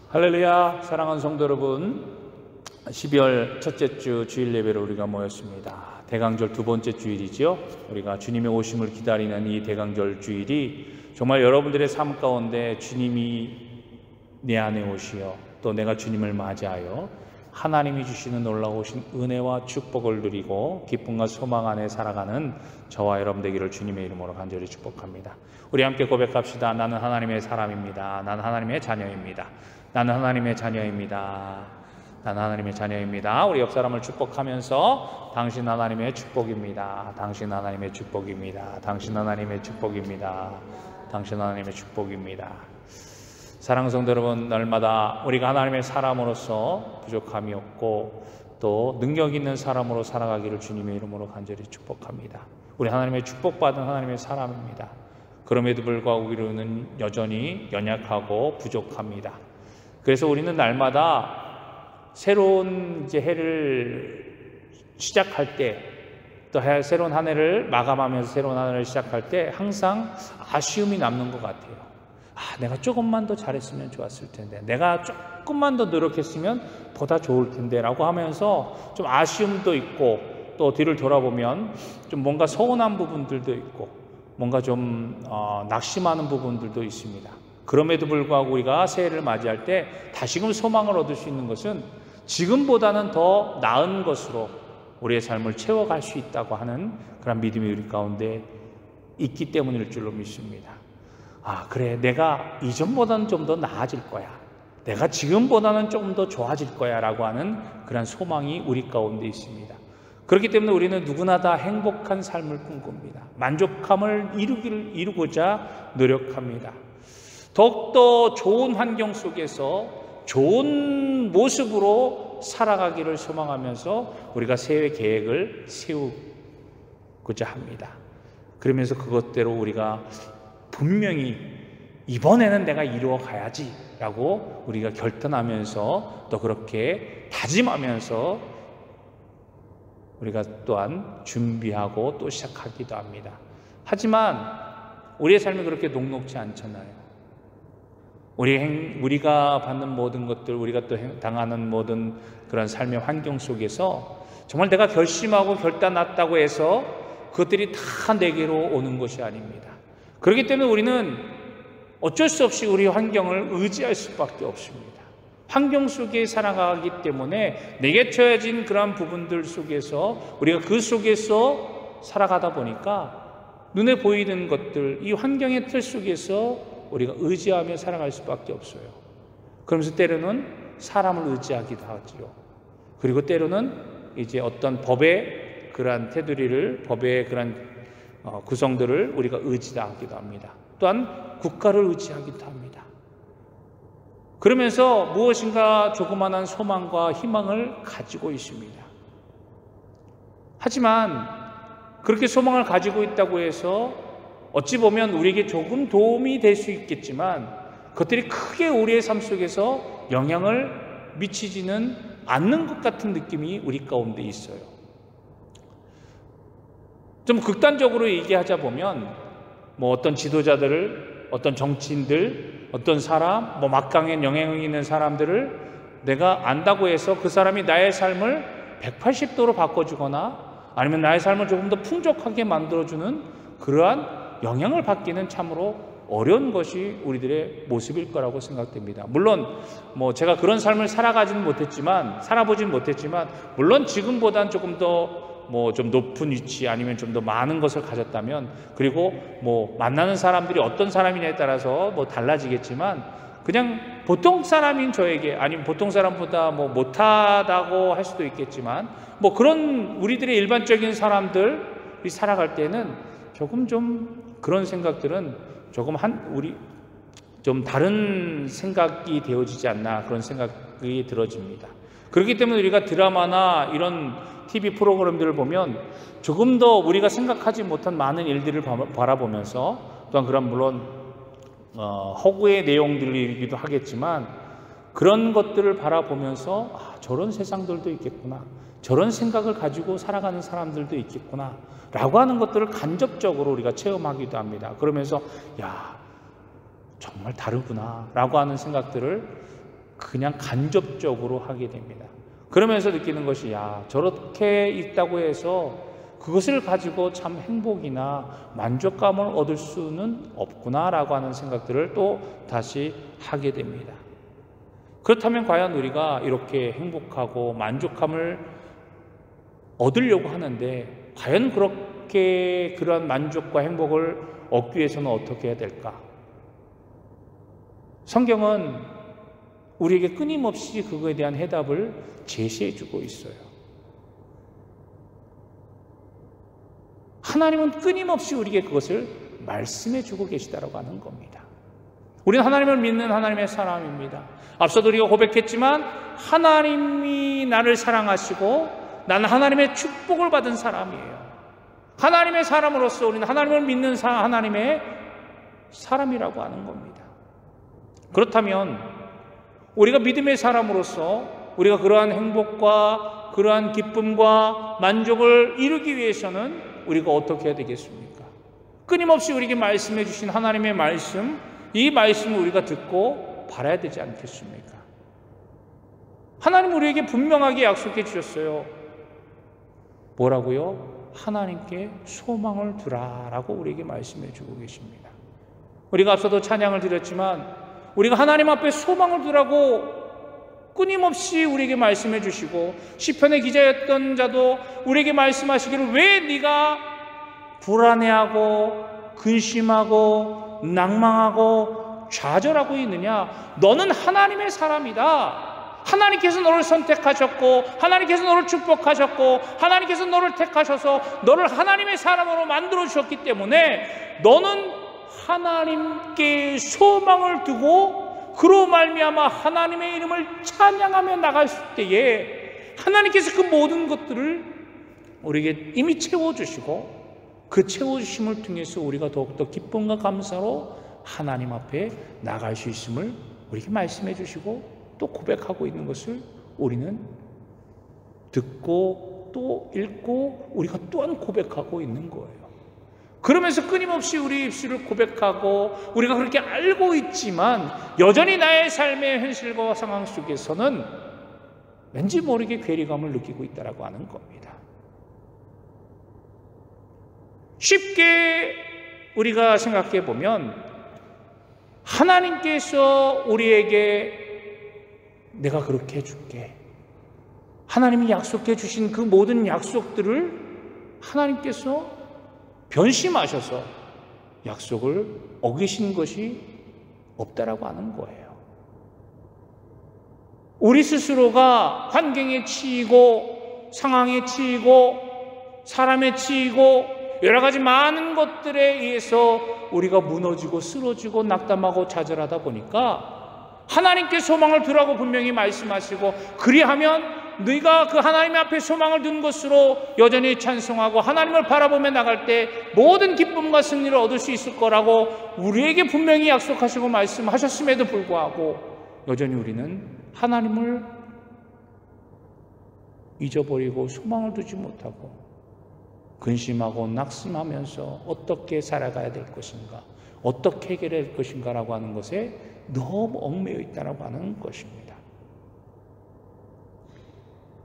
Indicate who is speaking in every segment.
Speaker 1: 할렐루야. 사랑하는 성도 여러분, 12월 첫째 주 주일 예배로 우리가 모였습니다. 대강절 두 번째 주일이죠. 우리가 주님의 오심을 기다리는 이 대강절 주일이 정말 여러분들의 삶 가운데 주님이 내 안에 오시어 또 내가 주님을 맞이하여 하나님이 주시는 놀라우신 은혜와 축복을 누리고 기쁨과 소망 안에 살아가는 저와 여러분 되기를 주님의 이름으로 간절히 축복합니다. 우리 함께 고백합시다. 나는 하나님의 사람입니다. 나는 하나님의 자녀입니다. 나는 하나님의 자녀입니다. 나는 하나님의 자녀입니다. 우리 옆 사람을 축복하면서 당신 하나님의 축복입니다. 당신 하나님의 축복입니다. 당신 하나님의 축복입니다. 당신 하나님의 축복입니다. 사랑하는 성도 여러분, 날마다 우리가 하나님의 사람으로서 부족함이 없고 또 능력 있는 사람으로 살아가기를 주님의 이름으로 간절히 축복합니다. 우리 하나님의 축복받은 하나님의 사람입니다. 그럼에도 불구하고 우리는 여전히 연약하고 부족합니다. 그래서 우리는 날마다 새로운 해를 시작할 때, 또 새로운 한 해를 마감하면서 새로운 한 해를 시작할 때 항상 아쉬움이 남는 것 같아요. 내가 조금만 더 잘했으면 좋았을 텐데, 내가 조금만 더 노력했으면 보다 좋을 텐데 라고 하면서 좀 아쉬움도 있고, 또 뒤를 돌아보면 좀 뭔가 서운한 부분들도 있고 뭔가 좀 낙심하는 부분들도 있습니다. 그럼에도 불구하고 우리가 새해를 맞이할 때 다시금 소망을 얻을 수 있는 것은 지금보다는 더 나은 것으로 우리의 삶을 채워갈 수 있다고 하는 그런 믿음이 우리 가운데 있기 때문일 줄로 믿습니다. 그래, 내가 이전보다는 좀 더 나아질 거야, 내가 지금보다는 조금 더 좋아질 거야 라고 하는 그런 소망이 우리 가운데 있습니다. 그렇기 때문에 우리는 누구나 다 행복한 삶을 꿈꿉니다. 만족함을 이루고자 노력합니다. 더욱더 좋은 환경 속에서 좋은 모습으로 살아가기를 소망하면서 우리가 새해 계획을 세우고자 합니다. 그러면서 그것대로 우리가 분명히 이번에는 내가 이루어 가야지 라고 우리가 결단하면서 또 그렇게 다짐하면서 우리가 또한 준비하고 또 시작하기도 합니다. 하지만 우리의 삶이 그렇게 녹록지 않잖아요. 우리가 받는 모든 것들, 우리가 또 당하는 모든 그런 삶의 환경 속에서 정말 내가 결심하고 결단했다고 해서 그것들이 다 내게로 오는 것이 아닙니다. 그렇기 때문에 우리는 어쩔 수 없이 우리 환경을 의지할 수밖에 없습니다. 환경 속에 살아가기 때문에 내게 처해진 그런 부분들 속에서 우리가 그 속에서 살아가다 보니까 눈에 보이는 것들, 이 환경의 틀 속에서 우리가 의지하며 살아갈 수밖에 없어요. 그러면서 때로는 사람을 의지하기도 하지요. 그리고 때로는 이제 어떤 법의 그러한 테두리를, 법의 그런 구성들을 우리가 의지하기도 합니다. 또한 국가를 의지하기도 합니다. 그러면서 무엇인가 조그마한 소망과 희망을 가지고 있습니다. 하지만 그렇게 소망을 가지고 있다고 해서 어찌 보면 우리에게 조금 도움이 될 수 있겠지만 그것들이 크게 우리의 삶 속에서 영향을 미치지는 않는 것 같은 느낌이 우리 가운데 있어요. 좀 극단적으로 얘기하자 보면 어떤 지도자들을, 어떤 정치인들, 어떤 사람, 막강한 영향력 있는 사람들을 내가 안다고 해서 그 사람이 나의 삶을 180도로 바꿔주거나 아니면 나의 삶을 조금 더 풍족하게 만들어주는 그러한 영향을 받기는 참으로 어려운 것이 우리들의 모습일 거라고 생각됩니다. 물론 제가 그런 삶을 살아보진 못했지만 물론 지금보다는 조금 더 좀 높은 위치 아니면 좀 더 많은 것을 가졌다면, 그리고 만나는 사람들이 어떤 사람이냐에 따라서 달라지겠지만 그냥 보통 사람인 저에게, 아니면 보통 사람보다 못하다고 할 수도 있겠지만 그런 우리들의 일반적인 사람들이 살아갈 때는 조금 좀 그런 생각들은 조금 우리 좀 다른 생각이 되어지지 않나, 그런 생각이 들어집니다. 그렇기 때문에 우리가 드라마나 이런 TV 프로그램들을 보면 조금 더 우리가 생각하지 못한 많은 일들을 바라보면서, 또한 그런 물론 허구의 내용들이기도 하겠지만 그런 것들을 바라보면서 저런 세상들도 있겠구나, 저런 생각을 가지고 살아가는 사람들도 있겠구나 라고 하는 것들을 간접적으로 우리가 체험하기도 합니다. 그러면서 정말 다르구나 라고 하는 생각들을 그냥 간접적으로 하게 됩니다. 그러면서 느끼는 것이 저렇게 있다고 해서 그것을 가지고 참 행복이나 만족감을 얻을 수는 없구나라고 하는 생각들을 또 다시 하게 됩니다. 그렇다면 과연 우리가 이렇게 행복하고 만족감을 얻으려고 하는데 과연 그렇게 그러한 만족과 행복을 얻기 위해서는 어떻게 해야 될까? 성경은 우리에게 끊임없이 그거에 대한 해답을 제시해 주고 있어요. 하나님은 끊임없이 우리에게 그것을 말씀해 주고 계시다라고 하는 겁니다. 우리는 하나님을 믿는 하나님의 사람입니다. 앞서도 우리가 고백했지만 하나님이 나를 사랑하시고 나는 하나님의 축복을 받은 사람이에요. 하나님의 사람으로서 우리는 하나님을 믿는 하나님의 사람이라고 하는 겁니다. 그렇다면 우리가 믿음의 사람으로서 우리가 그러한 행복과 그러한 기쁨과 만족을 이루기 위해서는 우리가 어떻게 해야 되겠습니까? 끊임없이 우리에게 말씀해 주신 하나님의 말씀, 이 말씀을 우리가 듣고 바라야 되지 않겠습니까? 하나님 우리에게 분명하게 약속해 주셨어요. 뭐라고요? 하나님께 소망을 두라라고 우리에게 말씀해 주고 계십니다. 우리가 앞서도 찬양을 드렸지만 우리가 하나님 앞에 소망을 두라고 끊임없이 우리에게 말씀해 주시고 시편의 기자였던 자도 우리에게 말씀하시기를 왜 네가 불안해하고 근심하고 낭망하고 좌절하고 있느냐? 너는 하나님의 사람이다. 하나님께서 너를 선택하셨고 하나님께서 너를 축복하셨고 하나님께서 너를 택하셔서 너를 하나님의 사람으로 만들어 주셨기 때문에 너는 하나님께 소망을 두고 그로 말미암아 하나님의 이름을 찬양하며 나갔을 때에 하나님께서 그 모든 것들을 우리에게 이미 채워주시고 그 채워주심을 통해서 우리가 더욱더 기쁨과 감사로 하나님 앞에 나갈 수 있음을 우리에게 말씀해 주시고 또 고백하고 있는 것을 우리는 듣고 또 읽고 우리가 또한 고백하고 있는 거예요. 그러면서 끊임없이 우리 입술을 고백하고 우리가 그렇게 알고 있지만 여전히 나의 삶의 현실과 상황 속에서는 왠지 모르게 괴리감을 느끼고 있다고 하는 겁니다. 쉽게 우리가 생각해 보면 하나님께서 우리에게 내가 그렇게 해줄게, 하나님이 약속해 주신 그 모든 약속들을 하나님께서 변심하셔서 약속을 어기신 것이 없다라고 하는 거예요. 우리 스스로가 환경에 치이고 상황에 치이고 사람에 치이고 여러 가지 많은 것들에 의해서 우리가 무너지고 쓰러지고 낙담하고 좌절하다 보니까 하나님께 소망을 두라고 분명히 말씀하시고 그리하면 네가 그 하나님 앞에 소망을 둔 것으로 여전히 찬송하고 하나님을 바라보며 나갈 때 모든 기쁨과 승리를 얻을 수 있을 거라고 우리에게 분명히 약속하시고 말씀하셨음에도 불구하고 여전히 우리는 하나님을 잊어버리고 소망을 두지 못하고 근심하고 낙심하면서 어떻게 살아가야 될 것인가, 어떻게 해결해야 될 것인가 라고 하는 것에 너무 얽매여 있다고 하는 것입니다.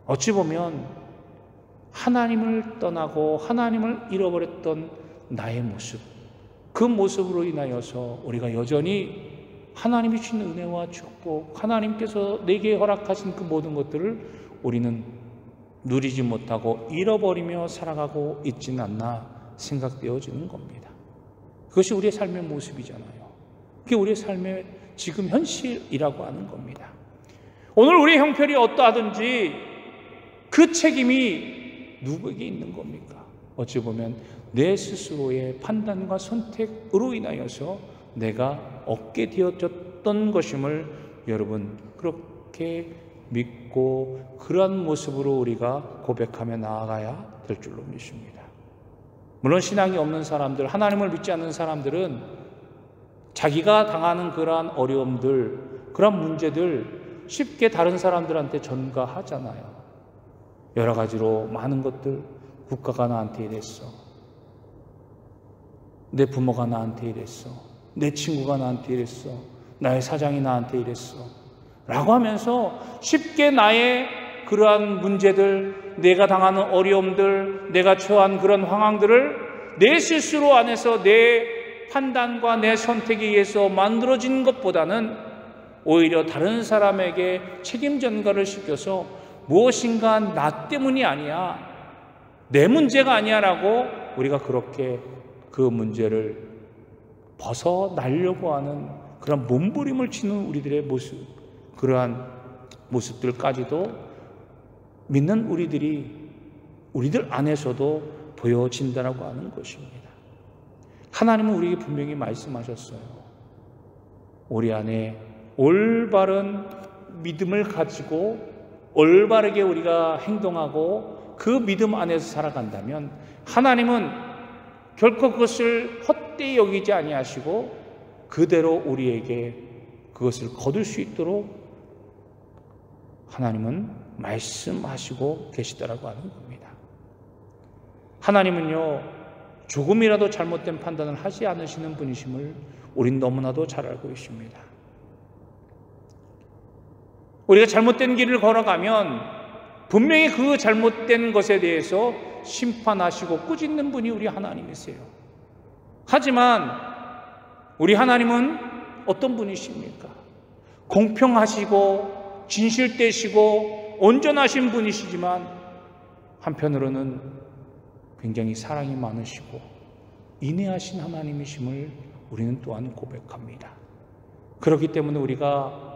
Speaker 1: 어찌 보면 하나님을 떠나고 하나님을 잃어버렸던 나의 모습, 그 모습으로 인하여서 우리가 여전히 하나님이 주신 은혜와 축복, 하나님께서 내게 허락하신 그 모든 것들을 우리는 누리지 못하고 잃어버리며 살아가고 있지는 않나 생각되어지는 겁니다. 그것이 우리의 삶의 모습이잖아요. 그게 우리의 삶의 지금 현실이라고 하는 겁니다. 오늘 우리의 형편이 어떠하든지 그 책임이 누구에게 있는 겁니까? 어찌 보면 내 스스로의 판단과 선택으로 인하여서 내가 얻게 되어졌던 것임을 여러분 그렇게 믿고 그러한 모습으로 우리가 고백하며 나아가야 될 줄로 믿습니다. 물론 신앙이 없는 사람들, 하나님을 믿지 않는 사람들은 자기가 당하는 그러한 어려움들, 그런 문제들 쉽게 다른 사람들한테 전가하잖아요. 여러 가지로 많은 것들, 국가가 나한테 이랬어, 내 부모가 나한테 이랬어, 내 친구가 나한테 이랬어, 나의 사장이 나한테 이랬어 라고 하면서 쉽게 나의 그러한 문제들, 내가 당하는 어려움들, 내가 처한 그런 상황들을 내 스스로 안에서 내 판단과 내 선택에 의해서 만들어진 것보다는 오히려 다른 사람에게 책임 전가를 시켜서 무엇인가 나 때문이 아니야, 내 문제가 아니야 라고 우리가 그렇게 그 문제를 벗어나려고 하는 그런 몸부림을 치는 우리들의 모습, 그러한 모습들까지도 믿는 우리들 안에서도 보여진다라고 하는 것입니다. 하나님은 우리에게 분명히 말씀하셨어요. 우리 안에 올바른 믿음을 가지고 올바르게 우리가 행동하고 그 믿음 안에서 살아간다면 하나님은 결코 그것을 헛되이 여기지 아니하시고 그대로 우리에게 그것을 거둘 수 있도록 하나님은 말씀하시고 계시다라고 하는 겁니다. 하나님은요, 조금이라도 잘못된 판단을 하지 않으시는 분이심을 우린 너무나도 잘 알고 있습니다. 우리가 잘못된 길을 걸어가면 분명히 그 잘못된 것에 대해서 심판하시고 꾸짖는 분이 우리 하나님이세요. 하지만 우리 하나님은 어떤 분이십니까? 공평하시고 진실되시고 온전하신 분이시지만 한편으로는 굉장히 사랑이 많으시고 인내하신 하나님이심을 우리는 또한 고백합니다. 그렇기 때문에 우리가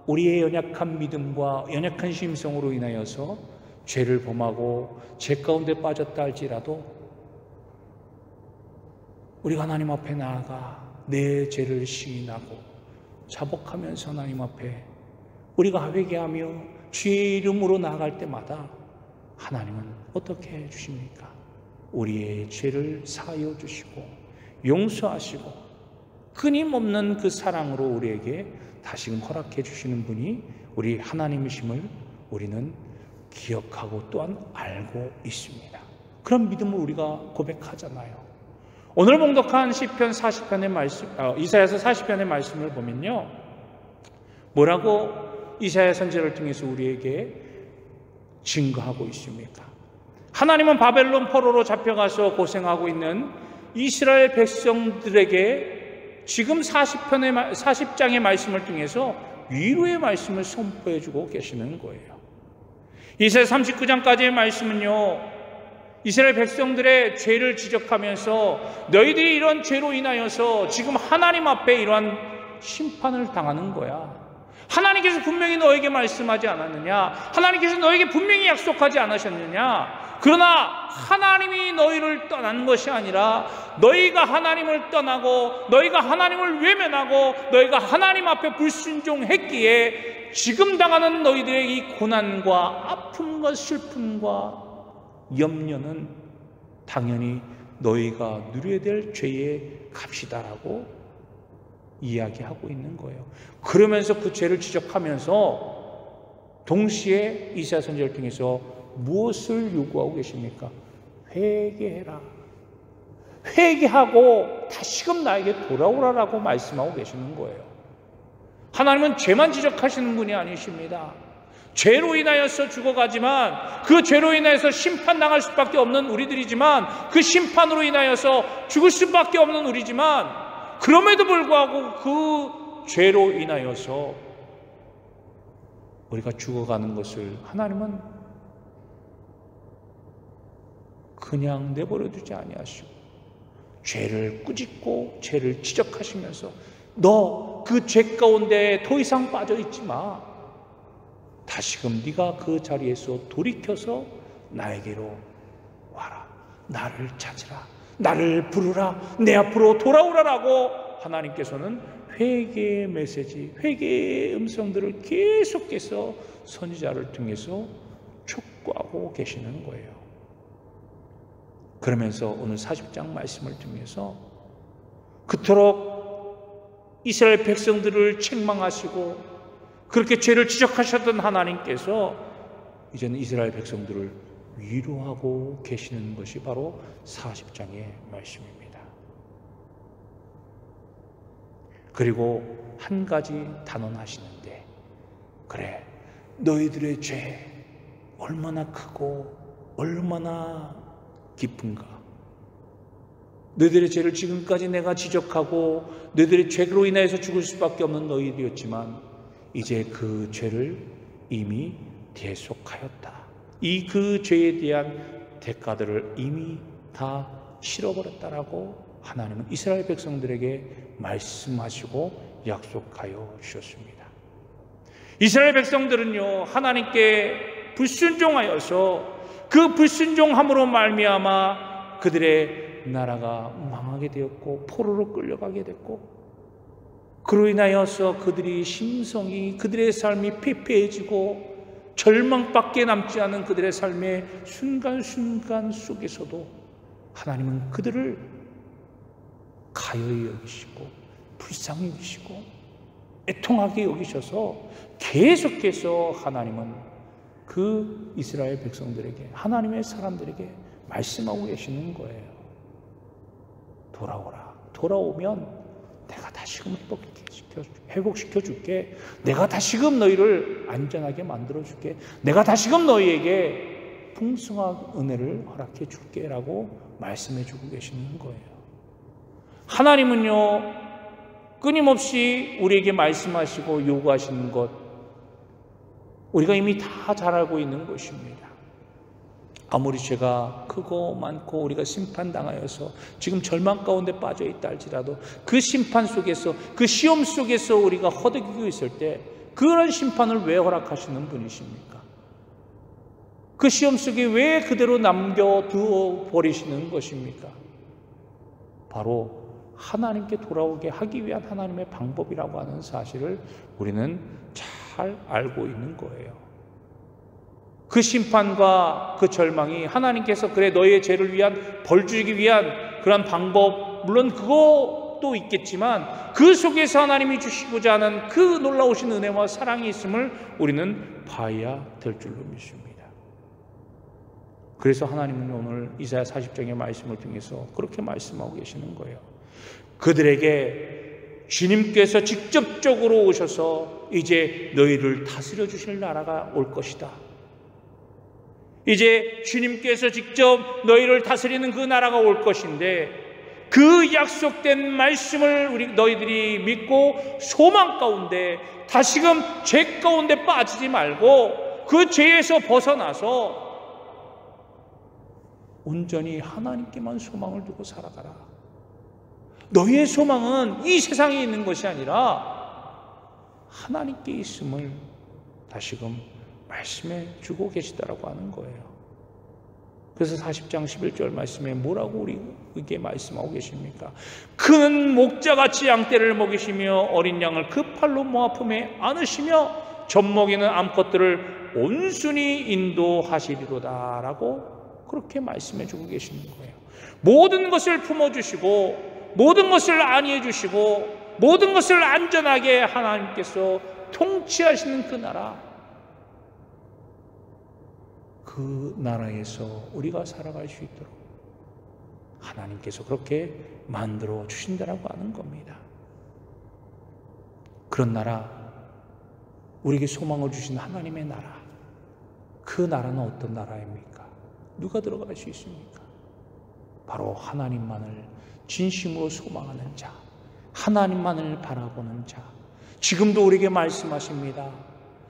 Speaker 1: 우리의 연약한 믿음과 연약한 심성으로 인하여서 죄를 범하고 죄 가운데 빠졌다 할지라도 우리가 하나님 앞에 나아가 내 죄를 시인하고 자복하면서 하나님 앞에 우리가 회개하며 주의 이름으로 나아갈 때마다 하나님은 어떻게 해주십니까? 우리의 죄를 사하여 주시고 용서하시고 끊임없는 그 사랑으로 우리에게 다시금 허락해 주시는 분이 우리 하나님이심을 우리는 기억하고 또한 알고 있습니다. 그런 믿음을 우리가 고백하잖아요. 오늘 봉독한 시편 40편의 말씀, 이사야서 40편의 말씀을 보면요, 뭐라고 이사야 선지자를 통해서 우리에게 증거하고 있습니까? 하나님은 바벨론 포로로 잡혀가서 고생하고 있는 이스라엘 백성들에게 지금 40장의 말씀을 통해서 위로의 말씀을 선포해 주고 계시는 거예요. 이사야 39장까지의 말씀은요, 이스라엘 백성들의 죄를 지적하면서 너희들이 이런 죄로 인하여서 지금 하나님 앞에 이러한 심판을 당하는 거야. 하나님께서 분명히 너에게 말씀하지 않았느냐? 하나님께서 너에게 분명히 약속하지 않으셨느냐? 그러나 하나님이 너희를 떠난 것이 아니라 너희가 하나님을 떠나고 너희가 하나님을 외면하고 너희가 하나님 앞에 불순종했기에 지금 당하는 너희들의 이 고난과 아픔과 슬픔과 염려는 당연히 너희가 누려야 될 죄의 값이다라고 이야기하고 있는 거예요. 그러면서 그 죄를 지적하면서 동시에 이사야 선지자를 통해서 무엇을 요구하고 계십니까? 회개해라. 회개하고 다시금 나에게 돌아오라라고 말씀하고 계시는 거예요. 하나님은 죄만 지적하시는 분이 아니십니다. 죄로 인하여서 죽어가지만 그 죄로 인하여서 심판당할 수밖에 없는 우리들이지만 그 심판으로 인하여서 죽을 수밖에 없는 우리지만 그럼에도 불구하고 그 죄로 인하여서 우리가 죽어가는 것을 하나님은 그냥 내버려 두지 아니하시고 죄를 꾸짖고 죄를 지적하시면서 너 그 죄 가운데 더 이상 빠져 있지 마. 다시금 네가 그 자리에서 돌이켜서 나에게로 와라. 나를 찾으라. 나를 부르라. 내 앞으로 돌아오라라고 하나님께서는 회개의 메시지, 회개의 음성들을 계속해서 선지자를 통해서 촉구하고 계시는 거예요. 그러면서 오늘 40장 말씀을 통해서 그토록 이스라엘 백성들을 책망하시고 그렇게 죄를 지적하셨던 하나님께서 이제는 이스라엘 백성들을 위로하고 계시는 것이 바로 40장의 말씀입니다. 그리고 한 가지 단언하시는데 그래, 너희들의 죄 얼마나 크고 얼마나 깊은가. 너희들의 죄를 지금까지 내가 지적하고 너희들의 죄로 인해서 죽을 수밖에 없는 너희들이었지만 이제 그 죄를 이미 대속하였다. 이 그 죄에 대한 대가들을 이미 다 치러버렸다라고 하나님은 이스라엘 백성들에게 말씀하시고 약속하여 주셨습니다. 이스라엘 백성들은요, 하나님께 불순종하여서 그 불순종함으로 말미암아 그들의 나라가 망하게 되었고 포로로 끌려가게 됐고, 그로 인하여서 그들이 심성이, 그들의 삶이 피폐해지고 절망밖에 남지 않은 그들의 삶의 순간순간 속에서도 하나님은 그들을 가여이 여기시고 불쌍히 여기시고 애통하게 여기셔서 계속해서 하나님은 그 이스라엘 백성들에게, 하나님의 사람들에게 말씀하고 계시는 거예요. 돌아오라. 돌아오면 내가 다시금 회복시켜 줄게. 내가 다시금 너희를 안전하게 만들어 줄게. 내가 다시금 너희에게 풍성한 은혜를 허락해 줄게 라고 말씀해 주고 계시는 거예요. 하나님은요, 끊임없이 우리에게 말씀하시고 요구하시는 것, 우리가 이미 다 잘 알고 있는 것입니다. 아무리 죄가 크고 많고 우리가 심판당하여서 지금 절망 가운데 빠져 있다 할지라도 그 심판 속에서, 그 시험 속에서 우리가 허덕이고 있을 때 그런 심판을 왜 허락하시는 분이십니까? 그 시험 속에 왜 그대로 남겨두어 버리시는 것입니까? 바로 하나님께 돌아오게 하기 위한 하나님의 방법이라고 하는 사실을 우리는 잘 알고 있는 거예요. 그 심판과 그 절망이 하나님께서 그래 너희의 죄를 위한, 벌 주기 위한 그런 방법, 물론 그것도 있겠지만 그 속에서 하나님이 주시고자 하는 그 놀라우신 은혜와 사랑이 있음을 우리는 봐야 될 줄로 믿습니다. 그래서 하나님은 오늘 이사야 40장의 말씀을 통해서 그렇게 말씀하고 계시는 거예요. 그들에게 주님께서 직접적으로 오셔서 이제 너희를 다스려 주실 나라가 올 것이다. 이제 주님께서 직접 너희를 다스리는 그 나라가 올 것인데, 그 약속된 말씀을 너희들이 믿고 소망 가운데, 다시금 죄 가운데 빠지지 말고 그 죄에서 벗어나서 온전히 하나님께만 소망을 두고 살아가라. 너희의 소망은 이 세상에 있는 것이 아니라 하나님께 있음을 다시금 말씀해 주고 계시다라고 하는 거예요. 그래서 40장 11절 말씀에 뭐라고 우리에게 말씀하고 계십니까? 그는 목자같이 양떼를 먹이시며 어린 양을 그 팔로 모아 품에 안으시며 젖먹이는 암컷들을 온순히 인도하시리로다 라고 그렇게 말씀해 주고 계시는 거예요. 모든 것을 품어주시고 모든 것을 안위해 주시고 모든 것을 안전하게 하나님께서 통치하시는 그 나라, 그 나라에서 우리가 살아갈 수 있도록 하나님께서 그렇게 만들어 주신다라고 하는 겁니다. 그런 나라, 우리에게 소망을 주신 하나님의 나라, 그 나라는 어떤 나라입니까? 누가 들어갈 수 있습니까? 바로 하나님만을 진심으로 소망하는 자, 하나님만을 바라보는 자. 지금도 우리에게 말씀하십니다.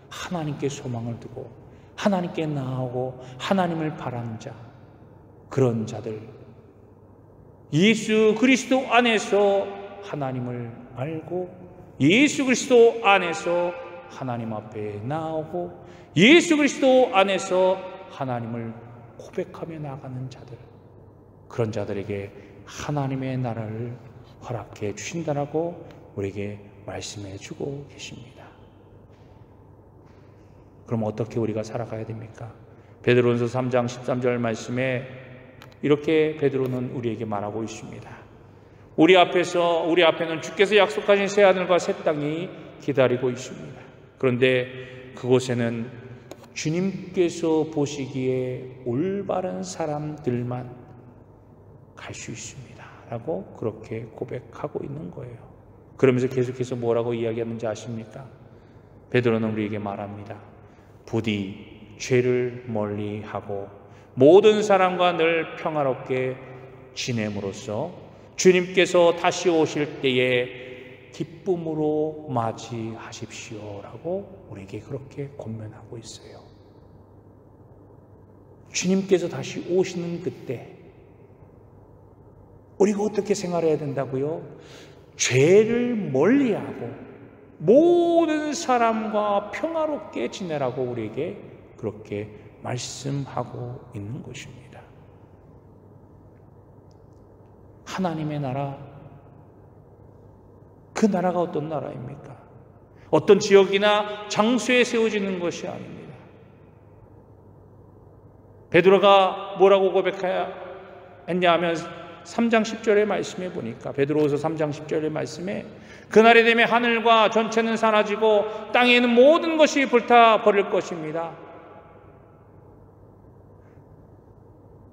Speaker 1: 하나님께 소망을 두고 하나님께 나아오고 하나님을 바라는 자, 그런 자들, 예수 그리스도 안에서 하나님을 알고 예수 그리스도 안에서 하나님 앞에 나아오고 예수 그리스도 안에서 하나님을 고백하며 나아가는 자들, 그런 자들에게 하나님의 나라를 허락해 주신다라고 우리에게 말씀해 주고 계십니다. 그럼 어떻게 우리가 살아가야 됩니까? 베드로전서 3장 13절 말씀에 이렇게 베드로는 우리에게 말하고 있습니다. 우리 앞에는 주께서 약속하신 새 하늘과 새 땅이 기다리고 있습니다. 그런데 그곳에는 주님께서 보시기에 올바른 사람들만 갈 수 있습니다 라고 그렇게 고백하고 있는 거예요. 그러면서 계속해서 뭐라고 이야기하는지 아십니까? 베드로는 우리에게 말합니다. 부디 죄를 멀리하고 모든 사람과 늘 평화롭게 지냄으로써 주님께서 다시 오실 때에 기쁨으로 맞이하십시오라고 우리에게 그렇게 권면하고 있어요. 주님께서 다시 오시는 그때 우리가 어떻게 생활해야 된다고요? 죄를 멀리하고 모든 사람과 평화롭게 지내라고 우리에게 그렇게 말씀하고 있는 것입니다. 하나님의 나라, 그 나라가 어떤 나라입니까? 어떤 지역이나 장소에 세워지는 것이 아닙니다. 베드로가 뭐라고 고백했냐 하면 3장 10절의 말씀에 보니까, 베드로후서 3장 10절의 말씀에 그날이 되면 하늘과 전체는 사라지고 땅에 있는 모든 것이 불타 버릴 것입니다.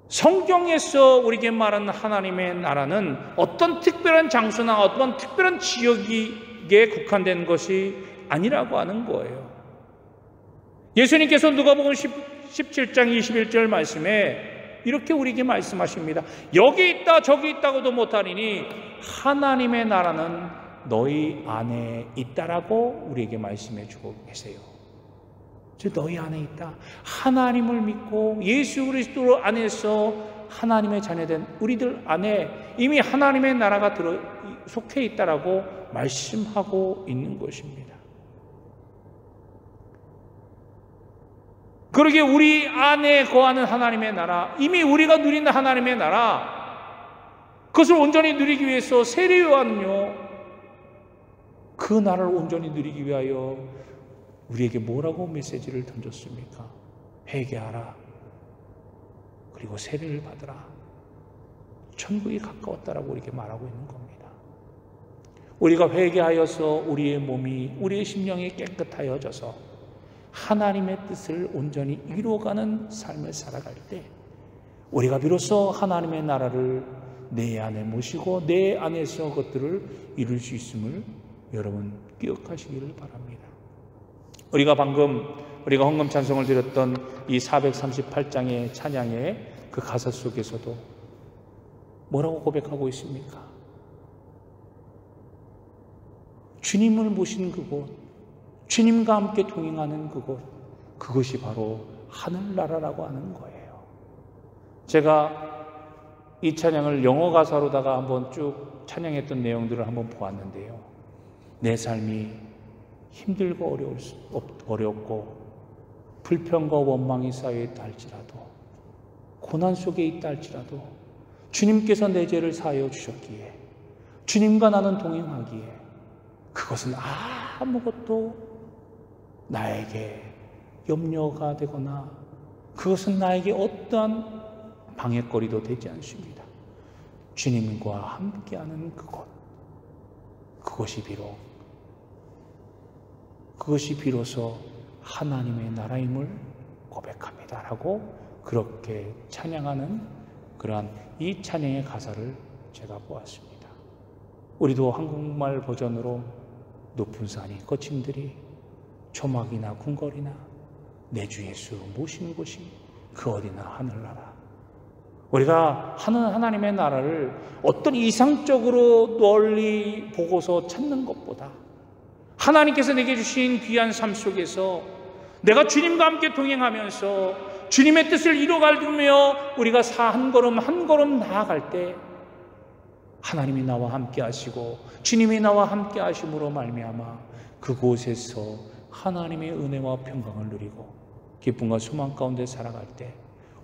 Speaker 1: 성경에서 우리에게 말하는 하나님의 나라는 어떤 특별한 장소나 어떤 특별한 지역에 국한된 것이 아니라고 하는 거예요. 예수님께서 누가복음 17장 21절 말씀에 이렇게 우리에게 말씀하십니다. 여기 있다 저기 있다고도 못하리니 하나님의 나라는 너희 안에 있다라고 우리에게 말씀해 주고 계세요. 즉 너희 안에 있다. 하나님을 믿고 예수 그리스도 안에서 하나님의 자녀된 우리들 안에 이미 하나님의 나라가 속해 있다라고 말씀하고 있는 것입니다. 그러기에 우리 안에 거하는 하나님의 나라, 이미 우리가 누리는 하나님의 나라, 그것을 온전히 누리기 위해서 세례요한은요, 그 나라를 온전히 누리기 위하여 우리에게 뭐라고 메시지를 던졌습니까? 회개하라, 그리고 세례를 받으라, 천국이 가까웠다라고 우리에게 말하고 있는 겁니다. 우리가 회개하여서 우리의 몸이, 우리의 심령이 깨끗하여져서 하나님의 뜻을 온전히 이루어가는 삶을 살아갈 때 우리가 비로소 하나님의 나라를 내 안에 모시고 내 안에서 그것들을 이룰 수 있음을 여러분 기억하시기를 바랍니다. 우리가 방금 우리가 헌금 찬송을 드렸던 이 438장의 찬양의 그 가사 속에서도 뭐라고 고백하고 있습니까? 주님을 모신 그곳, 주님과 함께 동행하는 그곳, 그것이 바로 하늘나라라고 하는 거예요. 제가 이 찬양을 영어 가사로다가 한번 쭉 찬양했던 내용들을 한번 보았는데요. 내 삶이 힘들고 어렵고 불평과 원망이 쌓여있다 할지라도, 고난 속에 있다 할지라도 주님께서 내 죄를 사하여 주셨기에, 주님과 나는 동행하기에 그것은 아무것도 나에게 염려가 되거나 그것은 나에게 어떠한 방해거리도 되지 않습니다. 주님과 함께하는 그곳, 그것이 비로소 하나님의 나라임을 고백합니다라고 그렇게 찬양하는 그러한 이 찬양의 가사를 제가 보았습니다. 우리도 한국말 버전으로 높은 산이 거친들이 초막이나 궁궐이나 내 주 예수 모신 곳이 그 어디나 하늘나라. 우리가 하는 하나님의 나라를 어떤 이상적으로 널리 보고서 찾는 것보다 하나님께서 내게 주신 귀한 삶 속에서 내가 주님과 함께 동행하면서 주님의 뜻을 이루어가며 우리가 한 걸음 한 걸음 나아갈 때 하나님이 나와 함께 하시고 주님이 나와 함께 하심으로 말미암아 그곳에서 하나님의 은혜와 평강을 누리고 기쁨과 소망 가운데 살아갈 때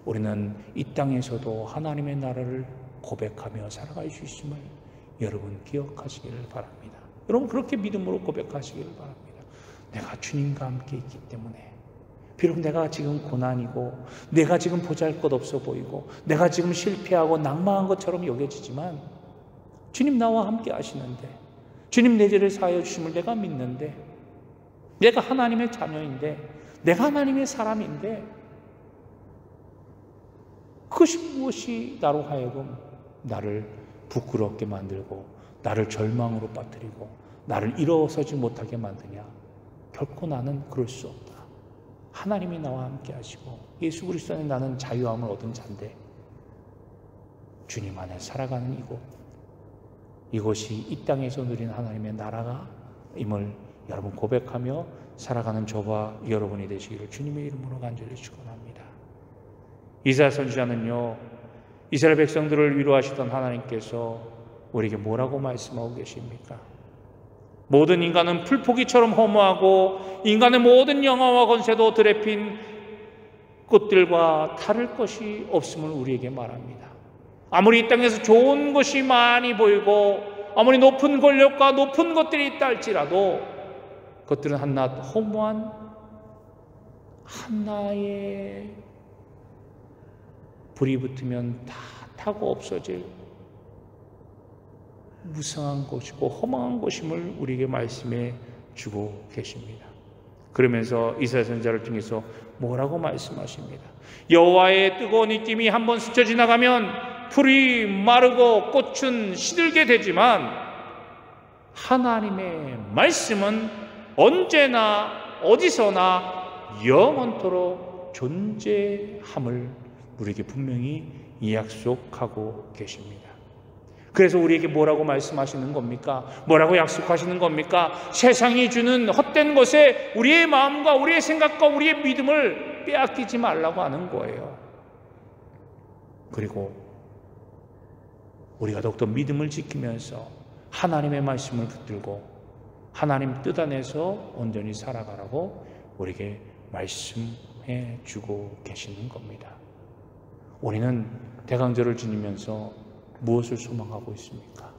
Speaker 1: 우리는 이 땅에서도 하나님의 나라를 고백하며 살아갈 수 있음을 여러분 기억하시기를 바랍니다. 여러분 그렇게 믿음으로 고백하시기를 바랍니다. 내가 주님과 함께 있기 때문에 비록 내가 지금 고난이고 내가 지금 보잘것없어 보이고 내가 지금 실패하고 낭망한 것처럼 여겨지지만 주님 나와 함께 하시는데, 주님 내 죄를 사하여 주심을 내가 믿는데, 내가 하나님의 자녀인데, 내가 하나님의 사람인데, 그것이 무엇이 나로 하여금 나를 부끄럽게 만들고 나를 절망으로 빠뜨리고 나를 일어서지 못하게 만드냐? 결코 나는 그럴 수 없다. 하나님이 나와 함께 하시고 예수 그리스도 안에 나는 자유함을 얻은 자인데 주님 안에 살아가는 이곳이 이 땅에서 누리는 하나님의 나라가 임을 여러분 고백하며 살아가는 저와 여러분이 되시기를 주님의 이름으로 간절히 축원합니다. 이사야 선지자는요, 이스라엘 백성들을 위로하시던 하나님께서 우리에게 뭐라고 말씀하고 계십니까? 모든 인간은 풀포기처럼 허무하고 인간의 모든 영화와 권세도 들에 핀 꽃들과 다를 것이 없음을 우리에게 말합니다. 아무리 이 땅에서 좋은 것이 많이 보이고 아무리 높은 권력과 높은 것들이 있다 할지라도 그것들은 한낱 허무한 하나의 불이 붙으면 다 타고 없어질 무성한 것이고 허망한 것임을 우리에게 말씀해 주고 계십니다. 그러면서 이사야 선지자를 통해서 뭐라고 말씀하십니다. 여호와의 뜨거운 입김이 한번 스쳐 지나가면 풀이 마르고 꽃은 시들게 되지만 하나님의 말씀은 언제나 어디서나 영원토록 존재함을 우리에게 분명히 약속하고 계십니다. 그래서 우리에게 뭐라고 말씀하시는 겁니까? 뭐라고 약속하시는 겁니까? 세상이 주는 헛된 것에 우리의 마음과 우리의 생각과 우리의 믿음을 빼앗기지 말라고 하는 거예요. 그리고 우리가 더욱더 믿음을 지키면서 하나님의 말씀을 붙들고 하나님 뜻 안에서 온전히 살아가라고 우리에게 말씀해 주고 계시는 겁니다. 우리는 대강절을 지니면서 무엇을 소망하고 있습니까?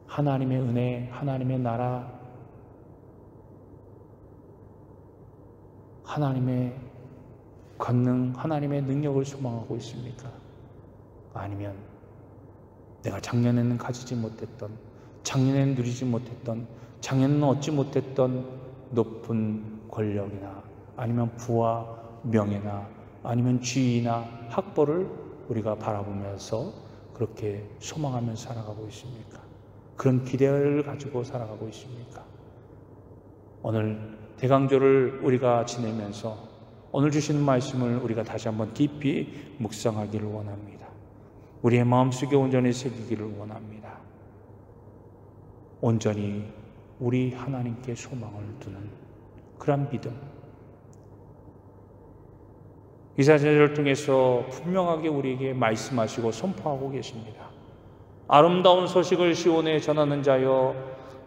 Speaker 1: 하나님의 은혜, 하나님의 나라, 하나님의 권능, 하나님의 능력을 소망하고 있습니까? 아니면 내가 작년에는 가지지 못했던, 작년에는 누리지 못했던, 작년에는 얻지 못했던 높은 권력이나 아니면 부와 명예나 아니면 지위나 학벌을 우리가 바라보면서 그렇게 소망하면서 살아가고 있습니까? 그런 기대를 가지고 살아가고 있습니까? 오늘 대강절을 우리가 지내면서 오늘 주시는 말씀을 우리가 다시 한번 깊이 묵상하기를 원합니다. 우리의 마음속에 온전히 새기기를 원합니다. 온전히 우리 하나님께 소망을 두는 그런 믿음. 이사야를 통해서 분명하게 우리에게 말씀하시고 선포하고 계십니다. 아름다운 소식을 시온에 전하는 자여,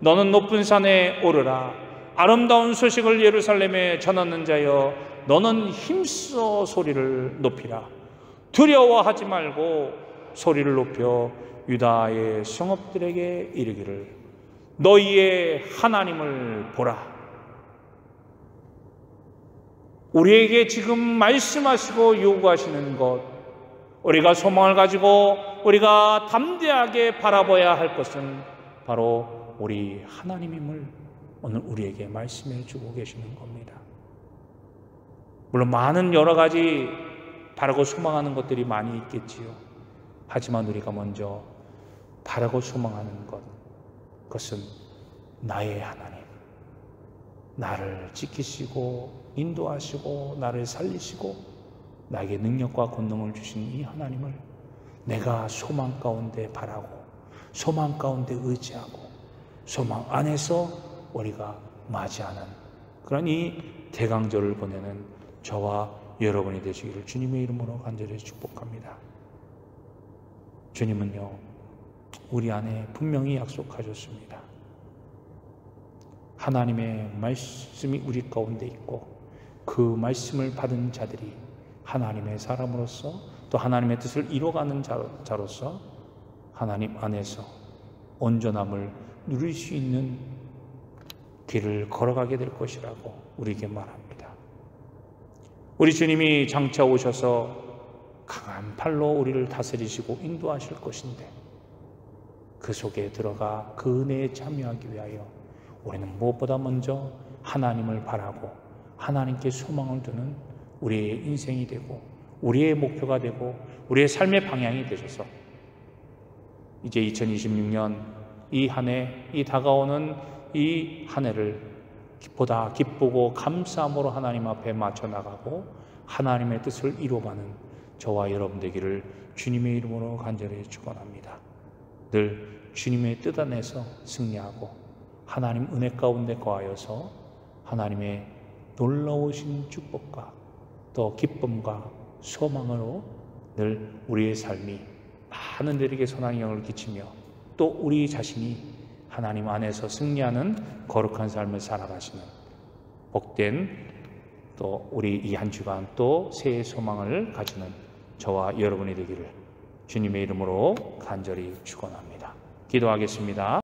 Speaker 1: 너는 높은 산에 오르라. 아름다운 소식을 예루살렘에 전하는 자여, 너는 힘써 소리를 높이라. 두려워하지 말고 소리를 높여 유다의 성읍들에게 이르기를 너희의 하나님을 보라. 우리에게 지금 말씀하시고 요구하시는 것, 우리가 소망을 가지고 우리가 담대하게 바라봐야 할 것은 바로 우리 하나님임을 오늘 우리에게 말씀해 주고 계시는 겁니다. 물론 많은 여러 가지 바라고 소망하는 것들이 많이 있겠지요. 하지만 우리가 먼저 바라고 소망하는 것, 그것은 나의 하나님, 나를 지키시고 인도하시고 나를 살리시고 나에게 능력과 권능을 주신 이 하나님을 내가 소망 가운데 바라고 소망 가운데 의지하고 소망 안에서 우리가 맞이하는 그런 이 대강절을 보내는 저와 여러분이 되시기를 주님의 이름으로 간절히 축복합니다. 주님은요, 우리 안에 분명히 약속하셨습니다. 하나님의 말씀이 우리 가운데 있고 그 말씀을 받은 자들이 하나님의 사람으로서 또 하나님의 뜻을 이뤄가는 자로서 하나님 안에서 온전함을 누릴 수 있는 길을 걸어가게 될 것이라고 우리에게 말합니다. 우리 주님이 장차 오셔서 강한 팔로 우리를 다스리시고 인도하실 것인데 그 속에 들어가 그 은혜에 참여하기 위하여 우리는 무엇보다 먼저 하나님을 바라고 하나님께 소망을 두는 우리의 인생이 되고 우리의 목표가 되고 우리의 삶의 방향이 되셔서 이제 2026년 이 한 해, 이 다가오는 이 한 해를 보다 기쁘고 감사함으로 하나님 앞에 맞춰 나가고 하나님의 뜻을 이루어가는 저와 여러분 되기를 주님의 이름으로 간절히 축원합니다. 늘 주님의 뜻 안에서 승리하고 하나님 은혜 가운데 거하여서 하나님의 놀라우신 축복과 또 기쁨과 소망으로 늘 우리의 삶이 많은 이들에게 선한 영향을 끼치며 또 우리 자신이 하나님 안에서 승리하는 거룩한 삶을 살아가시는 복된 또 우리 이 한 주간 또 새해 소망을 가지는 저와 여러분이 되기를 주님의 이름으로 간절히 축원합니다. 기도하겠습니다.